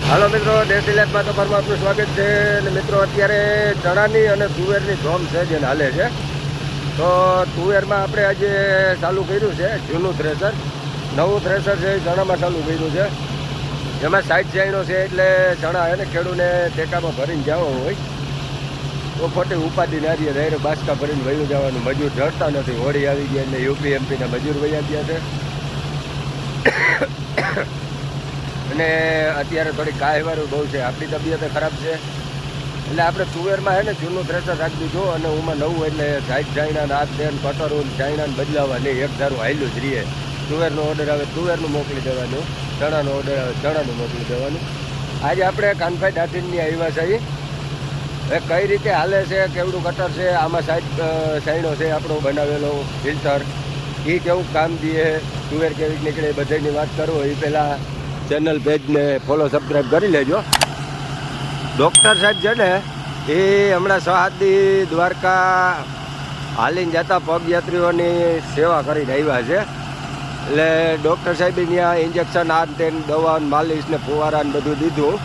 હાલો મિત્રો, દેશી લાઈફમાં તમારું આપનું સ્વાગત છે. અને મિત્રો અત્યારે ચણાની અને તુવેરની જોમ છે જે હાલે છે. તો તુવેરમાં આપણે આજે ચાલુ કર્યું છે જૂનું થ્રેસર, નવું થ્રેસર છે એ ચણામાં ચાલુ કર્યું છે. જેમાં સાઈડ ચાઈનો છે એટલે ચણા છે ને ખેડૂને ટેકામાં ભરીને જવો હોય તો ખોટી ઉપાધિ ના રહીએ. ડાયરેક્ટ બાસકા ભરીને વયું જવાનું. મજૂર જડતા નથી. હોળી આવી ગયા એટલે યુપી એમપીના મજૂર વયા ગયા છે. અને અત્યારે થોડી કાયવાળું બહુ છે. આપણી તબિયત ખરાબ છે એટલે આપણે તુવેરમાં છે ને જૂનું થ્રેસર રાખી દીધું અને ઉમાં નવું એટલે સાઈડ ચાઈના હાથ દેન કટરું ચાઈનાને બદલાવા નહીં. એક ધારું હાલ્યું જ રહીએ. તુવેરનો ઓર્ડર આવે તુવેરનું મોકલી દેવાનું, ચણાનો ઓર્ડર આવે ચણાનું મોકલી દેવાનું. આજે આપણે કાનભાઈ દાટીની આવ્યા છીએ. હવે કઈ રીતે હાલે છે, કેવડું કટર છે, આમાં સાઈડો છે આપણો બનાવેલો ફિલ્ટર, એ કેવું કામ દે, તુવેર કેવી નીકળે, બધાની વાત કરો એ પહેલાં ચેનલ પેજને ફોલો સબસ્ક્રાઈબ કરી લેજો. ડૉક્ટર સાહેબ છે ને એ હમણાં 6 દી દ્વારકા હાલીને જતા પગયાત્રીઓની સેવા કરીને આવ્યા છે. એટલે ડૉક્ટર સાહેબે ત્યાં ઇન્જેક્શન આ તેને દવા માલિશ ને ફુવારા ને બધું દીધું.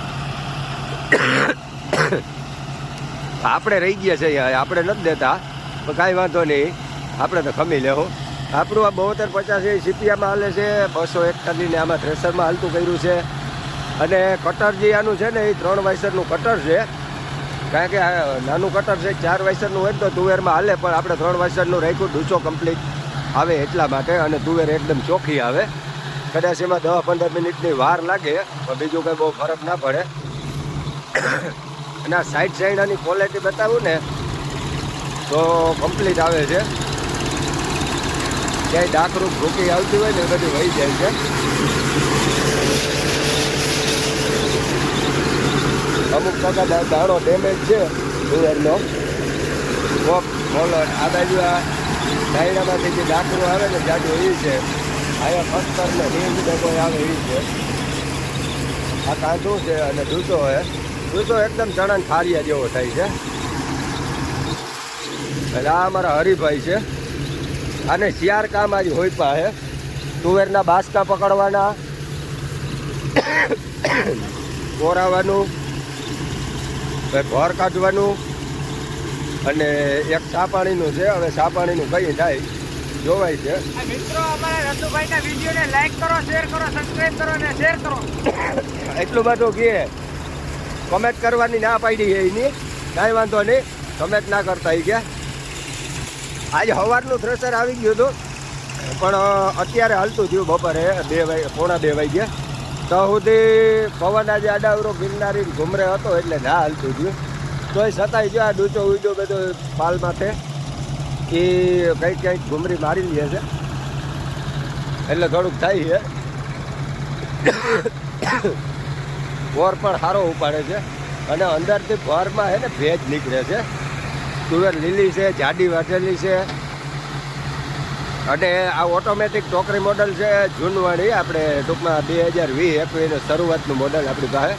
આપણે રહી ગયા છે, આપણે નથી દેતા પણ કાંઈ વાંધો નહીં, આપણે તો ખમી લેવું. આપણું આ 7250 સીપીઆમાં હાલે છે. 241 આમાં થ્રેસરમાં હાલતું કર્યું છે. અને કટર જે આનું છે ને એ 3 વાયસરનું કટર છે. કારણ કે નાનું કટર છે 4 વાયસરનું હોય તો તુવેરમાં હાલે, પણ આપણે 3 વાયસરનું રાખ્યું. ડૂચો કમ્પ્લીટ આવે એટલા માટે, અને તુવેર એકદમ ચોખ્ખી આવે. કદાચ એમાં 10-15 મિનિટની વાર લાગે પણ બીજું કંઈ બહુ ફરક ના પડે. અને આ સાઈડ ચાઈનાની ક્વોલિટી બતાવું ને તો કમ્પ્લીટ આવે છે. ક્યાંય ડાકરું ભૂકી આવતી હોય ને એ બધી વહી જાય છે. અમુક ટકા દાણો ડેમેજ છે તુવેરનો. બોલો આ બાજુ આ ચાઈનામાંથી જે ડાકરું આવે ને જાજુ એ છે. અહીંયા પથ્થર ને રીંગ ને કોઈ આવે એ છે. આ કાંધું છે અને ડૂચો છે. ડૂચો એકદમ ચણાને ખારિયા જેવો થાય છે. એટલે આ અમારા હરિભાઈ છે. અને 4 કામ આજે હોય પાસે તુવેરના બાસકા પકડવાના, કોરાવાનું, ઘર કાઢવાનું, અને એક સાપાણીનું છે. હવે સાપાણીનું કઈ થાય જોવાય છે. મિત્રો અમારા રતુભાઈના વિડીયોને લાઈક કરો, શેર કરો, સબસ્ક્રાઇબ કરો અને શેર કરો. એટલું બધું કહે. કમેન્ટ કરવાની ના પાડી છે એની, કાંઈ વાંધો નહીં, કમેન્ટ ના કરતા એ ગયા. આજે સવારનું થ્રેસર આવી ગયું હતું પણ અત્યારે હાલતું થયું. બપોરે 2 વાગ્યા તો સુધી પવન આજે આડાવરો ગિરનારી ઘુમરે હતો એટલે ના હાલતું થયું. તોય છતાંય જો આ ડૂચો ઉડ્યો બધો પાલ માથે એ કંઈક કંઈક ઘુમરી મારી લે છે એટલે થોડુંક થાય છે. વોર પણ સારો ઉપાડે છે અને અંદરથી ભરમાં છે ને ભેજ નીકળે છે. તુવેર લીલી છે, જાડી વાટેલી છે. અને આ ઓટોમેટિક ટોકરી મોડલ છે જૂનવાળી. આપણે ટૂંકમાં 2020-21 શરૂઆતનું મોડલ આપણી પાસે.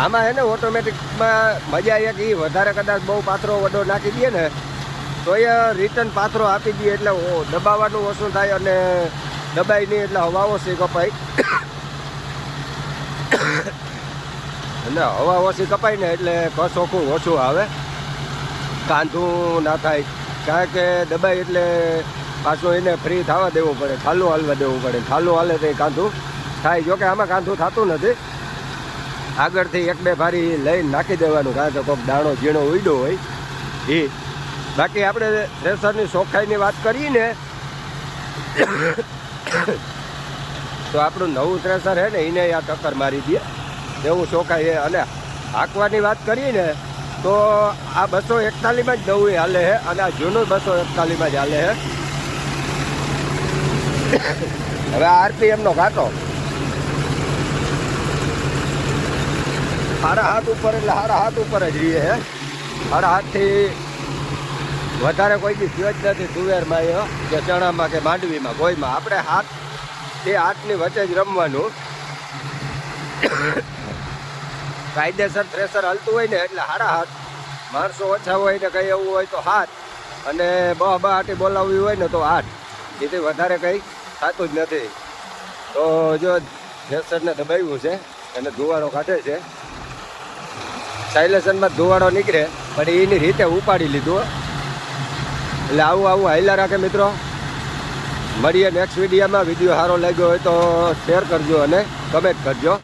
આમાં છે ને ઓટોમેટિકમાં મજા એક એ વધારે કદાચ બહુ પાથરો વડો નાખી દઈએ ને તો એ રિટર્ન પાથરો આપી દઈએ એટલે દબાવવાનું ઓછું થાય અને દબાઈ નહીં એટલે હવા ઓછી કપાય. અને હવા ઓછી કપાય ને એટલે કસોખું ઓછું આવે, કાંધું ના થાય. કારણ કે દબાઈ એટલે પાછું એને ફ્રી થવા દેવું પડે, ખાલું હાલવા દેવું પડે. ખાલું હાલે તો કાંધું થાય. જોકે આમાં કાંધું થતું નથી. આગળથી 1-2 ભારી લઈને નાખી દેવાનું, કારણ કે કોઈક દાણો ઝીણો ઉડ્યો હોય એ. બાકી આપણે થ્રેસરની ચોખ્ખાઈની વાત કરીએ ને તો આપણું નવું થ્રેસર છે ને એને આ ટક્કર મારી દે એવું ચોખ્ખાઈ છે. અને હાંકવાની વાત કરીએ ને તો આ 241માં જ નવું હાલે છે અને આ જૂનું 241માં જ હાલે છે. હવે આરપીએમનો ઘાટો સારા હાથ ઉપર એટલે સારા હાથ ઉપર જ રહીએ છે. સારા હાથથી વધારે કોઈ બી થયો જ નથી તુવેરમાં કે ચણામાં કે માંડવીમાં કોઈમાં. આપણે હાથની વચ્ચે જ રમવાનું. કાયદેસર થ્રેસર હાલતું હોય ને એટલે સારા હાથ. માણસો ઓછા હોય ને કંઈ એવું હોય તો હાથ, અને બહાટી બોલાવવી હોય ને તો 8. એથી વધારે કંઈ થતું જ નથી. તો જો થ્રેસરને દબાવ્યું છે અને ધુવાડો કાઢે છે. સાયલેશનમાં ધુવાડો નીકળે પણ એની રીતે ઉપાડી લીધું. એટલે આવું હાઈલા રાખે મિત્રો. મળીએ નેક્સ્ટ વિડીયોમાં. વિડીયો સારો લાગ્યો હોય તો શેર કરજો અને કમેન્ટ કરજો.